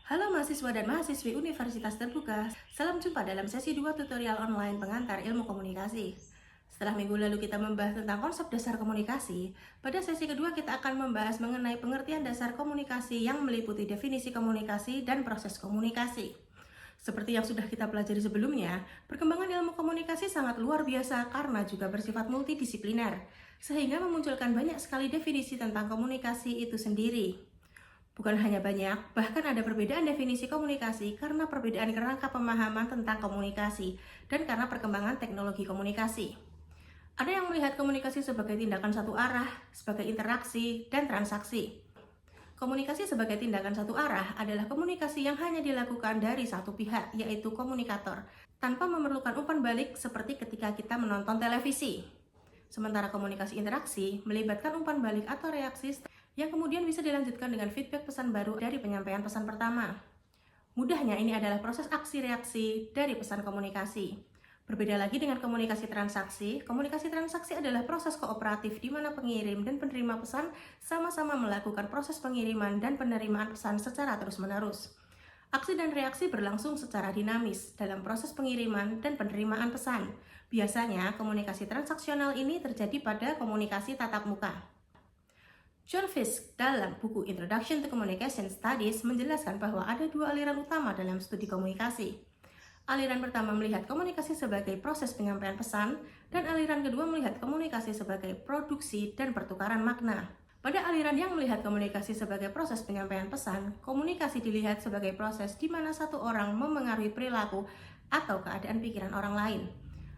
Halo mahasiswa dan mahasiswi Universitas Terbuka, salam jumpa dalam sesi 2 tutorial online pengantar ilmu komunikasi. Setelah minggu lalu kita membahas tentang konsep dasar komunikasi, pada sesi kedua kita akan membahas mengenai pengertian dasar komunikasi yang meliputi definisi komunikasi dan proses komunikasi. Seperti yang sudah kita pelajari sebelumnya, perkembangan ilmu komunikasi sangat luar biasa karena juga bersifat multidisipliner, sehingga memunculkan banyak sekali definisi tentang komunikasi itu sendiri. Bukan hanya banyak, bahkan ada perbedaan definisi komunikasi karena perbedaan kerangka pemahaman tentang komunikasi dan karena perkembangan teknologi komunikasi. Ada yang melihat komunikasi sebagai tindakan satu arah, sebagai interaksi, dan transaksi. Komunikasi sebagai tindakan satu arah adalah komunikasi yang hanya dilakukan dari satu pihak, yaitu komunikator, tanpa memerlukan umpan balik seperti ketika kita menonton televisi. Sementara komunikasi interaksi melibatkan umpan balik atau reaksi yang kemudian bisa dilanjutkan dengan feedback pesan baru dari penyampaian pesan pertama. Mudahnya ini adalah proses aksi-reaksi dari pesan komunikasi. Berbeda lagi dengan komunikasi transaksi adalah proses kooperatif di mana pengirim dan penerima pesan sama-sama melakukan proses pengiriman dan penerimaan pesan secara terus-menerus. Aksi dan reaksi berlangsung secara dinamis dalam proses pengiriman dan penerimaan pesan. Biasanya, komunikasi transaksional ini terjadi pada komunikasi tatap muka. John Fiske dalam buku Introduction to Communication Studies menjelaskan bahwa ada dua aliran utama dalam studi komunikasi. Aliran pertama melihat komunikasi sebagai proses penyampaian pesan, dan aliran kedua melihat komunikasi sebagai produksi dan pertukaran makna. Pada aliran yang melihat komunikasi sebagai proses penyampaian pesan, komunikasi dilihat sebagai proses di mana satu orang memengaruhi perilaku atau keadaan pikiran orang lain.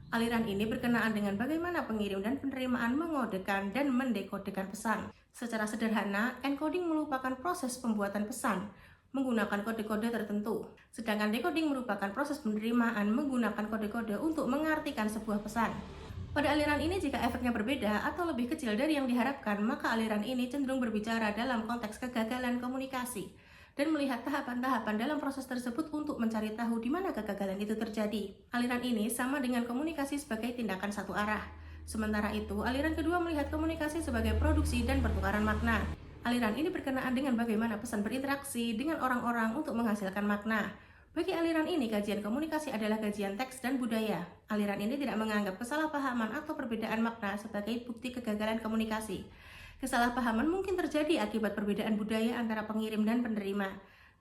Aliran ini berkenaan dengan bagaimana pengirim dan penerimaan mengodekan dan mendekodekan pesan. Secara sederhana, encoding merupakan proses pembuatan pesan menggunakan kode-kode tertentu, sedangkan decoding merupakan proses penerimaan menggunakan kode-kode untuk mengartikan sebuah pesan. Pada aliran ini, jika efeknya berbeda atau lebih kecil dari yang diharapkan, maka aliran ini cenderung berbicara dalam konteks kegagalan komunikasi dan melihat tahapan-tahapan dalam proses tersebut untuk mencari tahu di mana kegagalan itu terjadi. Aliran ini sama dengan komunikasi sebagai tindakan satu arah. Sementara itu, aliran kedua melihat komunikasi sebagai produksi dan pertukaran makna. Aliran ini berkenaan dengan bagaimana pesan berinteraksi dengan orang-orang untuk menghasilkan makna. Bagi aliran ini, kajian komunikasi adalah kajian teks dan budaya. Aliran ini tidak menganggap kesalahpahaman atau perbedaan makna sebagai bukti kegagalan komunikasi. Kesalahpahaman mungkin terjadi akibat perbedaan budaya antara pengirim dan penerima.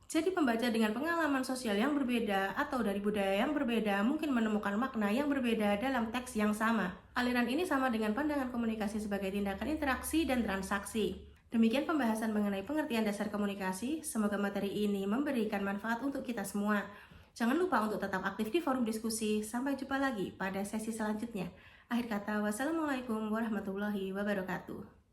Jadi pembaca dengan pengalaman sosial yang berbeda atau dari budaya yang berbeda mungkin menemukan makna yang berbeda dalam teks yang sama. Aliran ini sama dengan pandangan komunikasi sebagai tindakan interaksi dan transaksi. Demikian pembahasan mengenai pengertian dasar komunikasi. Semoga materi ini memberikan manfaat untuk kita semua. Jangan lupa untuk tetap aktif di forum diskusi. Sampai jumpa lagi pada sesi selanjutnya. Akhir kata, wassalamualaikum warahmatullahi wabarakatuh.